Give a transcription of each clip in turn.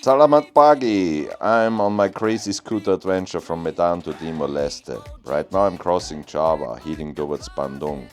Salamat pagi! I'm on my crazy scooter adventure from Medan to Timor Leste. Right now I'm crossing Java, heading towards Bandung.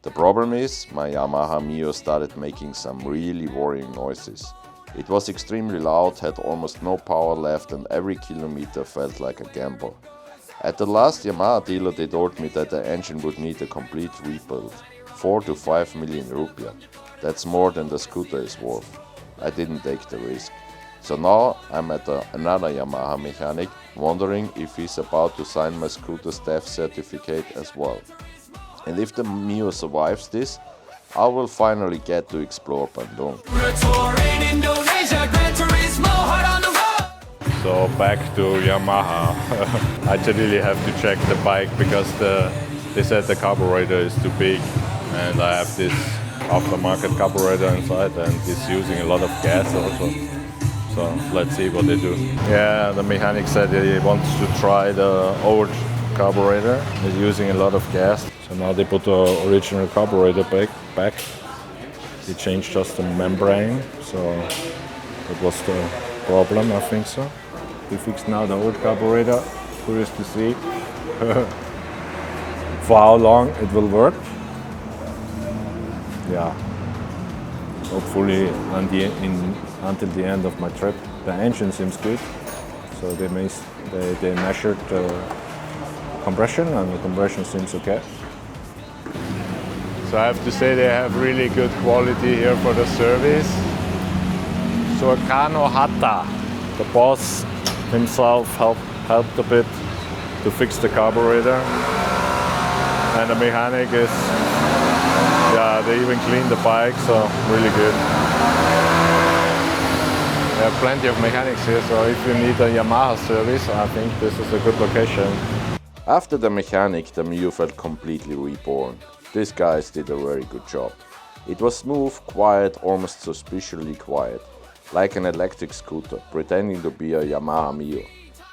The problem is, my Yamaha Mio started making some really worrying noises. It was extremely loud, had almost no power left, and every kilometer felt like a gamble. At the last Yamaha dealer they told me that the engine would need a complete rebuild. 4 to 5 million rupiah. That's more than the scooter is worth. I didn't take the risk. So now I'm at another Yamaha mechanic, wondering if he's about to sign my scooter staff certificate as well. And if the Mio survives this, I will finally get to explore Bandung. So back to Yamaha. I really have to check the bike because they said the carburetor is too big, and I have this aftermarket carburetor inside, and it's using a lot of gas also. So let's see what they do. Yeah, the mechanic said he wants to try the old carburetor. It's using a lot of gas. So now they put the original carburetor back. They changed just the membrane, so that was the problem, I think so. We fixed now the old carburetor. Curious to see for how long it will work. Yeah, hopefully until the end of my trip. The engine seems good, so they measured the compression, and the compression seems okay. So I have to say they have really good quality here for the service. So Kano Hatta, the boss himself helped a bit to fix the carburetor, and the mechanic is, yeah, they even cleaned the bike, so really good. There are plenty of mechanics here, so if you need a Yamaha service, I think this is a good location. After the mechanic, the Mio felt completely reborn. These guys did a very good job. It was smooth, quiet, almost suspiciously quiet, like an electric scooter, pretending to be a Yamaha Mio.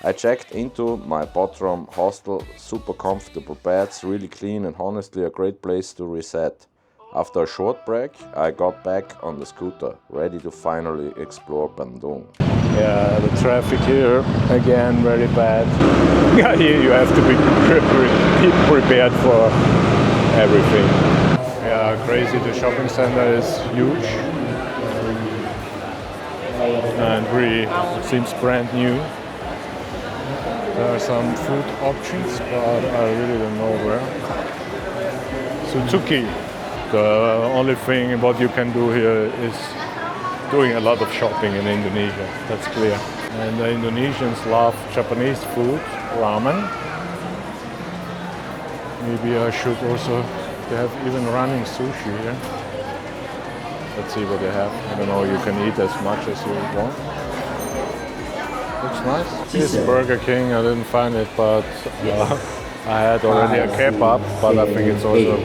I checked into my bathroom hostel, super comfortable beds, really clean, and honestly a great place to reset. After a short break, I got back on the scooter, ready to finally explore Bandung. Yeah, the traffic here, again, very bad. Yeah, here you have to be prepared for everything. Yeah, crazy, the shopping center is huge. And really seems brand new. There are some food options, but I really don't know where. Suzuki. The only thing what you can do here is doing a lot of shopping in Indonesia, that's clear. And the Indonesians love Japanese food, ramen. Maybe I should also, they have even running sushi here. Let's see what they have. I don't know, you can eat as much as you want. Looks nice. This is Burger King, I didn't find it, but I had already a kebab, but I think it's also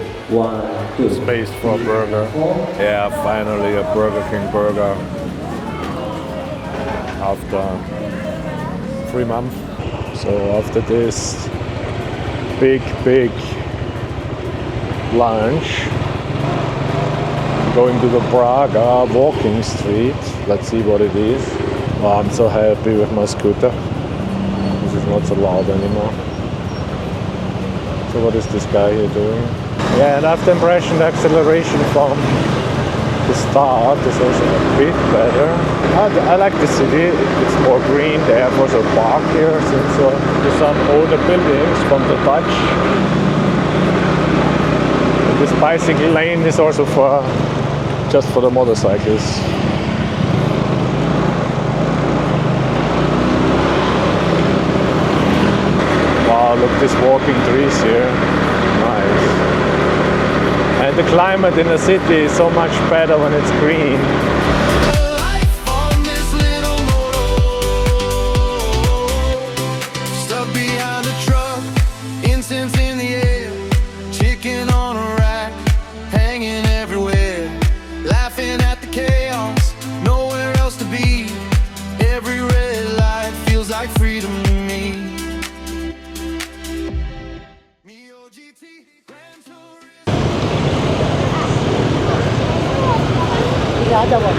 space for a burger. Yeah, finally a Burger King burger after 3 months. So after this big lunch, going to the Braga walking street. Let's see what it is. Oh, I'm so happy with my scooter. This is not so loud anymore. So what is this guy here doing? Yeah, and after impression, the acceleration from the start is also a bit better. I like the city, it's more green. They have also a park here, since there's some older buildings from the Dutch. And this bicycle lane is also just for the motorcyclists. Wow, look, these walking trees here. Nice. And the climate in the city is so much better when it's green. Gini aja bang,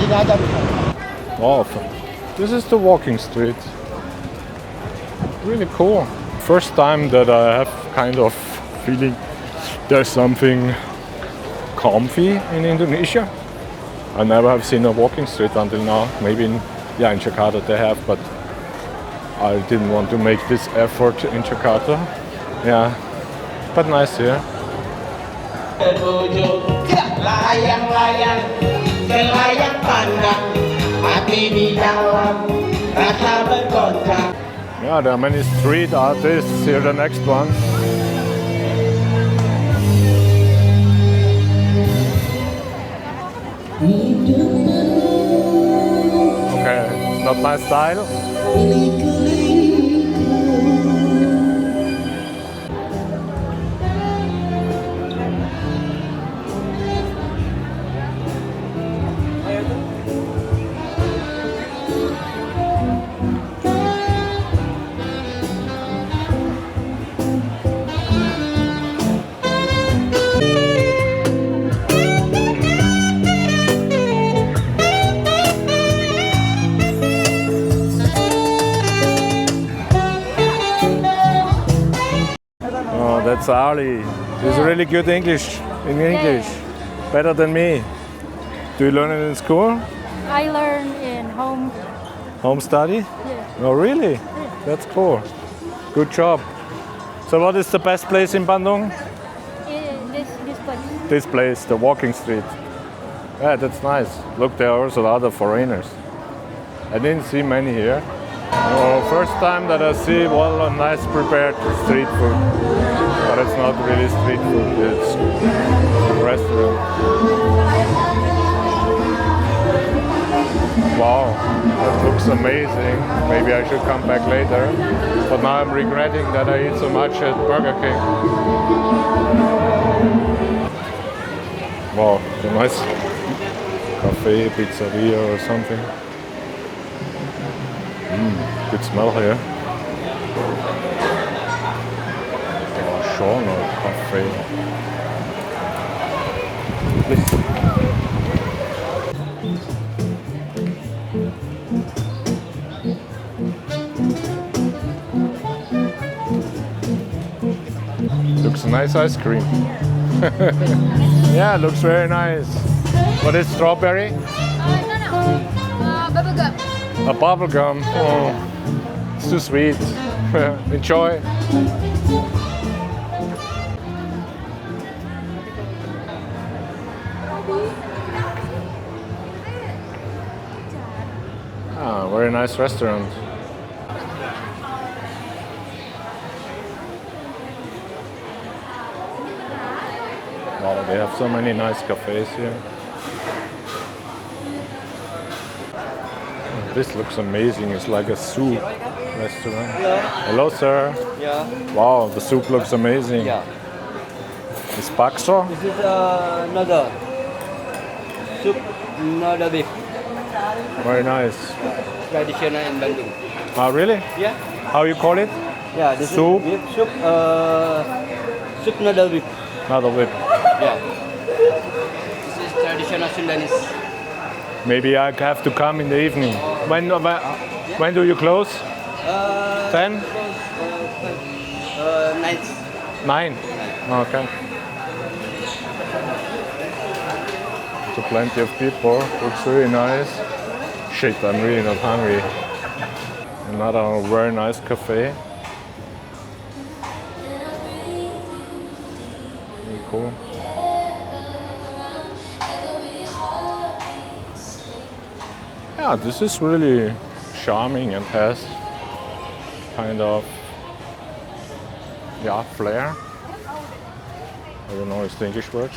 gini aja bisa. Oh, this is the walking street. Really cool. First time that I have kind of feeling there's something comfy in Indonesia. I never have seen a walking street until now. Maybe in Jakarta they have, but I didn't want to make this effort in Jakarta. Yeah, but nice here. Yeah, there are many street artists. Here the next one. Okay, it's not my style. Oh, that's Ali. He's really good in English. Better than me. Do you learn it in school? I learn in home. Home study? Yeah. Oh, really? That's cool. Good job. So what is the best place in Bandung? This place. This place, the walking street. Yeah, that's nice. Look, there are also other foreigners. I didn't see many here. Oh, first time that I see a nice prepared street food. But it's not really street food, it's a restaurant. Wow, that looks amazing. Maybe I should come back later. But now I'm regretting that I eat so much at Burger King. Wow, it's a nice cafe, pizzeria or something. Good smell here. Sean or cafe. Please. Looks a nice ice cream. Yeah, looks very nice. What is strawberry? Bubblegum. A bubble gum. Oh, it's too sweet. Enjoy. Ah, very nice restaurant. Wow, they have so many nice cafes here. This looks amazing. It's like a soup restaurant. Hello, sir. Yeah. Wow, the soup looks amazing. Yeah. It's bakso? This is another soup, another beef, Very nice. traditional in Bandung. Ah, really? Yeah. How you call it? Yeah. This Soup? is beef soup. Soup noodle beef. Another whip. Yeah. This is traditional Sundanese. Maybe I have to come in the evening. When do you close? 10? Nights. 9? Okay. So plenty of people. Looks really nice. Shit, I'm really not hungry. Another very nice cafe. Really cool. Yeah, this is really charming and has kind of flair. I don't know if the English word.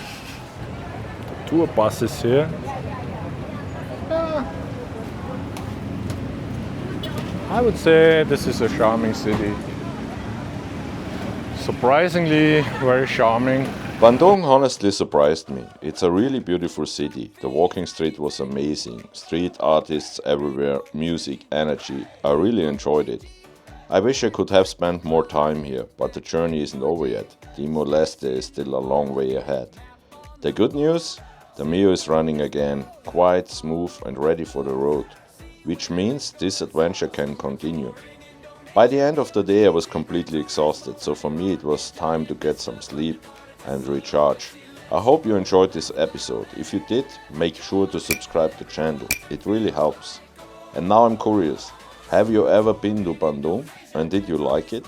The tour buses here. I would say this is a charming city. Surprisingly very charming. Bandung honestly surprised me. It's a really beautiful city. The walking street was amazing. Street artists everywhere, music, energy. I really enjoyed it. I wish I could have spent more time here, but the journey isn't over yet. Timor Leste is still a long way ahead. The good news? The Mio is running again, quiet, smooth and ready for the road. which means this adventure can continue. By the end of the day I was completely exhausted, so for me it was time to get some sleep and recharge. I hope you enjoyed this episode. If you did, make sure to subscribe to the channel, it really helps. And now I'm curious, have you ever been to Bandung and did you like it?